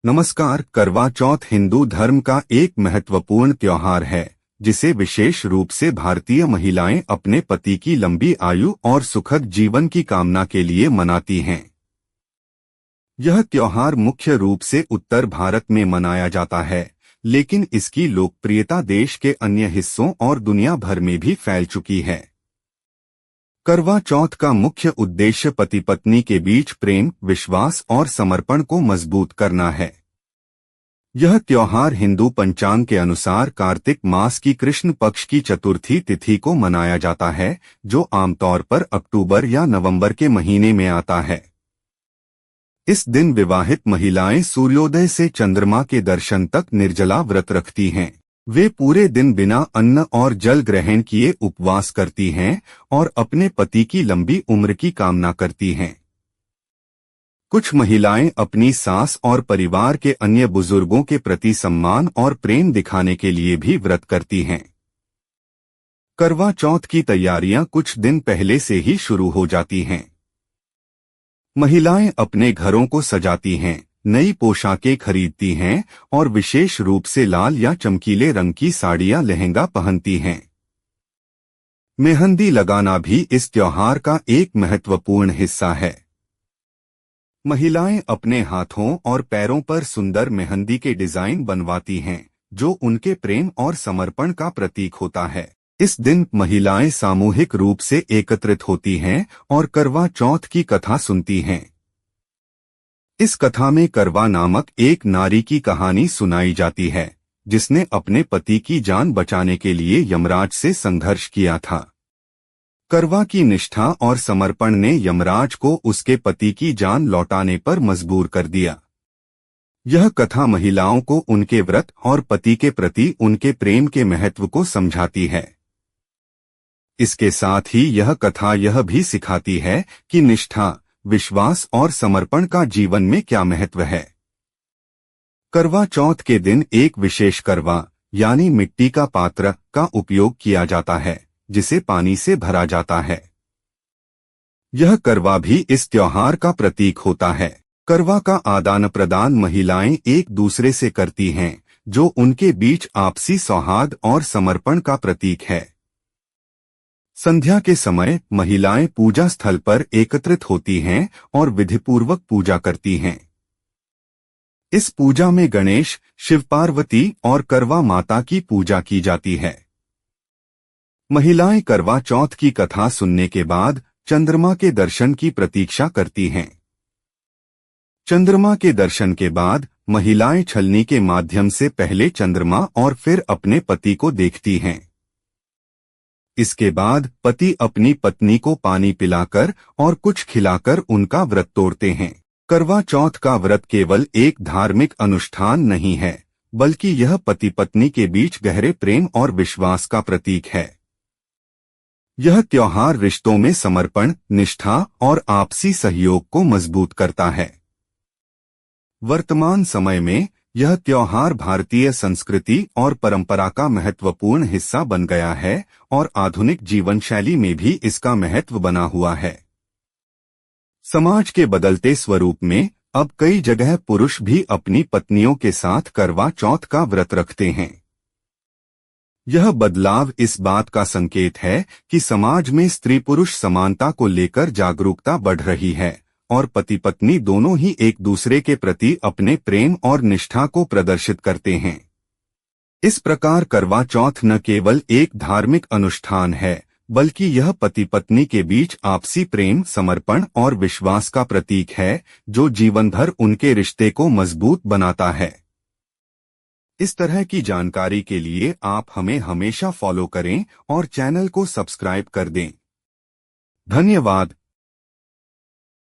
नमस्कार। करवा चौथ हिंदू धर्म का एक महत्वपूर्ण त्योहार है जिसे विशेष रूप से भारतीय महिलाएं अपने पति की लंबी आयु और सुखद जीवन की कामना के लिए मनाती हैं। यह त्योहार मुख्य रूप से उत्तर भारत में मनाया जाता है, लेकिन इसकी लोकप्रियता देश के अन्य हिस्सों और दुनिया भर में भी फैल चुकी है। करवा चौथ का मुख्य उद्देश्य पति पत्नी के बीच प्रेम, विश्वास और समर्पण को मजबूत करना है। यह त्योहार हिंदू पंचांग के अनुसार कार्तिक मास की कृष्ण पक्ष की चतुर्थी तिथि को मनाया जाता है, जो आमतौर पर अक्टूबर या नवंबर के महीने में आता है। इस दिन विवाहित महिलाएं सूर्योदय से चंद्रमा के दर्शन तक निर्जला व्रत रखती हैं। वे पूरे दिन बिना अन्न और जल ग्रहण किए उपवास करती हैं और अपने पति की लंबी उम्र की कामना करती हैं। कुछ महिलाएं अपनी सास और परिवार के अन्य बुजुर्गों के प्रति सम्मान और प्रेम दिखाने के लिए भी व्रत करती हैं। करवा चौथ की तैयारियां कुछ दिन पहले से ही शुरू हो जाती हैं। महिलाएं अपने घरों को सजाती हैं, नई पोशाकें खरीदती हैं और विशेष रूप से लाल या चमकीले रंग की साड़ियां लहंगा पहनती हैं। मेहंदी लगाना भी इस त्योहार का एक महत्वपूर्ण हिस्सा है। महिलाएं अपने हाथों और पैरों पर सुंदर मेहंदी के डिजाइन बनवाती हैं, जो उनके प्रेम और समर्पण का प्रतीक होता है। इस दिन महिलाएं सामूहिक रूप से एकत्रित होती हैं और करवा चौथ की कथा सुनती हैं। इस कथा में करवा नामक एक नारी की कहानी सुनाई जाती है, जिसने अपने पति की जान बचाने के लिए यमराज से संघर्ष किया था। करवा की निष्ठा और समर्पण ने यमराज को उसके पति की जान लौटाने पर मजबूर कर दिया। यह कथा महिलाओं को उनके व्रत और पति के प्रति उनके प्रेम के महत्व को समझाती है। इसके साथ ही यह कथा यह भी सिखाती है कि निष्ठा, विश्वास और समर्पण का जीवन में क्या महत्व है। करवा चौथ के दिन एक विशेष करवा यानी मिट्टी का पात्र का उपयोग किया जाता है, जिसे पानी से भरा जाता है। यह करवा भी इस त्योहार का प्रतीक होता है। करवा का आदान प्रदान महिलाएं एक दूसरे से करती हैं, जो उनके बीच आपसी सौहार्द और समर्पण का प्रतीक है। संध्या के समय महिलाएं पूजा स्थल पर एकत्रित होती हैं और विधिपूर्वक पूजा करती हैं। इस पूजा में गणेश, शिव पार्वती और करवा माता की पूजा की जाती है। महिलाएं करवा चौथ की कथा सुनने के बाद चंद्रमा के दर्शन की प्रतीक्षा करती हैं। चंद्रमा के दर्शन के बाद महिलाएं छलनी के माध्यम से पहले चंद्रमा और फिर अपने पति को देखती हैं। इसके बाद पति अपनी पत्नी को पानी पिलाकर और कुछ खिलाकर उनका व्रत तोड़ते हैं। करवा चौथ का व्रत केवल एक धार्मिक अनुष्ठान नहीं है, बल्कि यह पति पत्नी के बीच गहरे प्रेम और विश्वास का प्रतीक है। यह त्योहार रिश्तों में समर्पण, निष्ठा और आपसी सहयोग को मजबूत करता है। वर्तमान समय में यह त्योहार भारतीय संस्कृति और परंपरा का महत्वपूर्ण हिस्सा बन गया है और आधुनिक जीवन शैली में भी इसका महत्व बना हुआ है। समाज के बदलते स्वरूप में अब कई जगह पुरुष भी अपनी पत्नियों के साथ करवा चौथ का व्रत रखते हैं। यह बदलाव इस बात का संकेत है कि समाज में स्त्री पुरुष समानता को लेकर जागरूकता बढ़ रही है और पति पत्नी दोनों ही एक दूसरे के प्रति अपने प्रेम और निष्ठा को प्रदर्शित करते हैं। इस प्रकार करवा चौथ न केवल एक धार्मिक अनुष्ठान है, बल्कि यह पति पत्नी के बीच आपसी प्रेम, समर्पण और विश्वास का प्रतीक है, जो जीवन भर उनके रिश्ते को मजबूत बनाता है। इस तरह की जानकारी के लिए आप हमें हमेशा फॉलो करें और चैनल को सब्सक्राइब कर दें। धन्यवाद।